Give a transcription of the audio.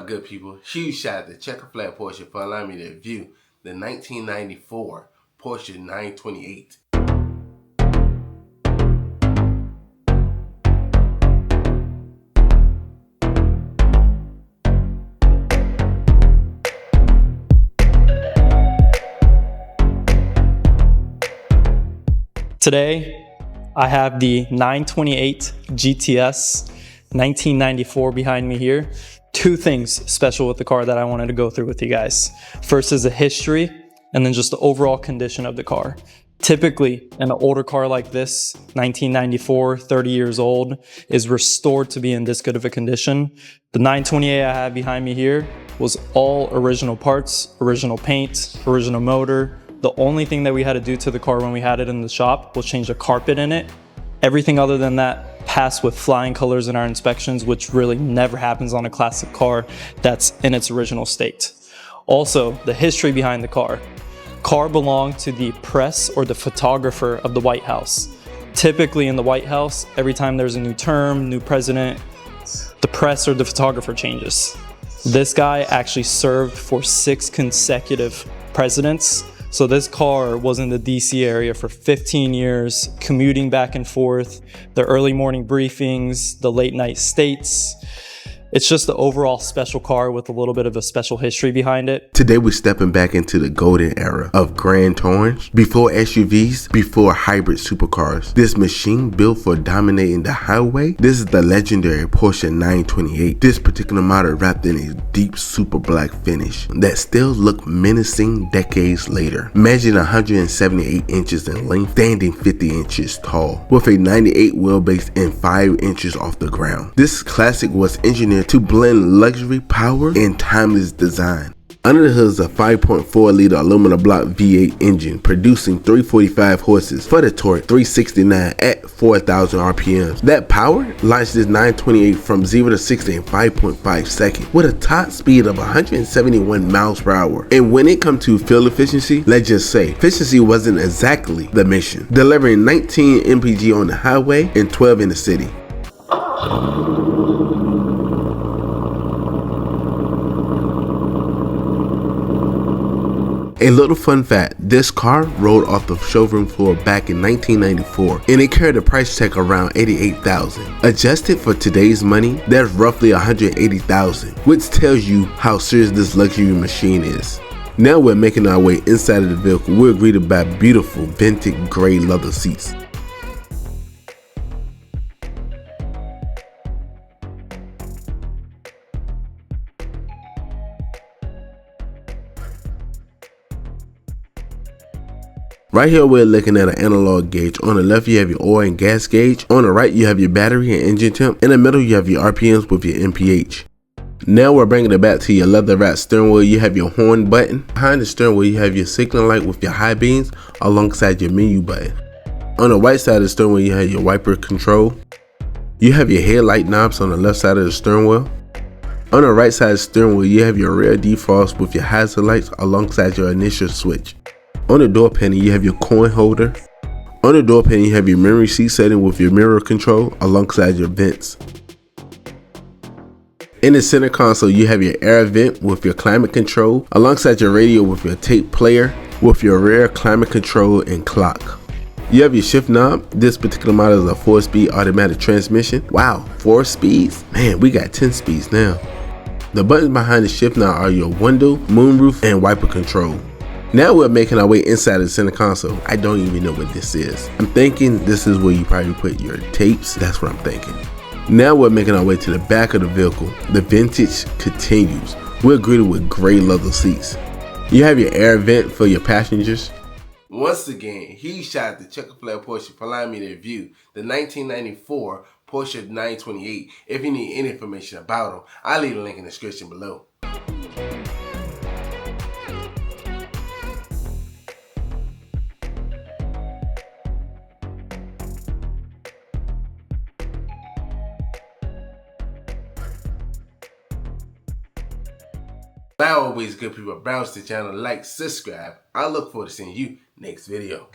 up, good people? Huge shout out to Checker Flag Porsche for allowing me to review the 1994 Porsche 928. Today, I have the 928 GTS 1994 behind me here. Two things special with the car that I wanted to go through with you guys. First is the history, and then just the overall condition of the car. Typically, an older car like this, 1994, 30 years old, is restored to be in this good of a condition. The 928 I have behind me here was all original parts, original paint, original motor. The only thing that we had to do to the car when we had it in the shop was change the carpet in it. Everything other than that passed with flying colors in our inspections, which really never happens on a classic car that's in its original state. Also, the history behind the car. Car belonged to the press or the photographer of the White House. Typically in the White House, every time there's a new term, new president, the press or the photographer changes. This guy actually served for 6 consecutive presidents. So this car was in the DC area for 15 years, commuting back and forth, the early morning briefings, the late night states. It's just the overall special car with a little bit of a special history behind it. Today we're stepping back into the golden era of Grand Touring. Before SUVs, before hybrid supercars. This machine built for dominating the highway. This is the legendary Porsche 928. This particular model wrapped in a deep super black finish that still look menacing decades later. Measuring 178 inches in length, standing 50 inches tall, with a 98 wheelbase and 5 inches off the ground. This classic was engineered to blend luxury, power, and timeless design. Under the hood is a 5.4 liter aluminum block V8 engine producing 345 horses for the torque 369 at 4,000 RPMs. That power launched this 928 from 0 to 60 in 5.5 seconds with a top speed of 171 miles per hour. And when it comes to fuel efficiency, let's just say efficiency wasn't exactly the mission, delivering 19 mpg on the highway and 12 in the city. A little fun fact, this car rolled off the showroom floor back in 1994 and it carried a price tag around $88,000. Adjusted for today's money, that's roughly $180,000, which tells you how serious this luxury machine is. Now we're making our way inside of the vehicle. We're greeted by beautiful vintage gray leather seats. Right here we're looking at an analog gauge. On the left you have your oil and gas gauge. On the right you have your battery and engine temp. In the middle you have your RPMs with your MPH. Now we're bringing it back to your leather wrapped steering wheel. You have your horn button. Behind the steering wheel you have your signal light with your high beams alongside your menu button. On the right side of the steering wheel you have your wiper control. You have your headlight knobs on the left side of the steering wheel. On the right side of the steering wheel you have your rear defrost with your hazard lights alongside your initial switch. On the door panel you have your coin holder. On the door panel you have your memory seat setting with your mirror control alongside your vents. In the center console you have your air vent with your climate control alongside your radio with your tape player with your rear climate control and clock. You have your shift knob. This particular model is a 4-speed automatic transmission. Wow, 4 speeds? Man, we got 10 speeds now. The buttons behind the shift knob are your window, moonroof, and wiper control. Now we're making our way inside of the center console. I don't even know what this is. I'm thinking this is where you probably put your tapes. That's what I'm thinking. Now we're making our way to the back of the vehicle. The vintage continues. We're greeted with gray leather seats. You have your air vent for your passengers. Once again, huge shout out to Checker Flag Porsche for allowing me to review the 1994 Porsche 928. If you need any information about them, I'll leave a link in the description below. Like always, good people, browse the channel, like, subscribe. I look forward to seeing you next video.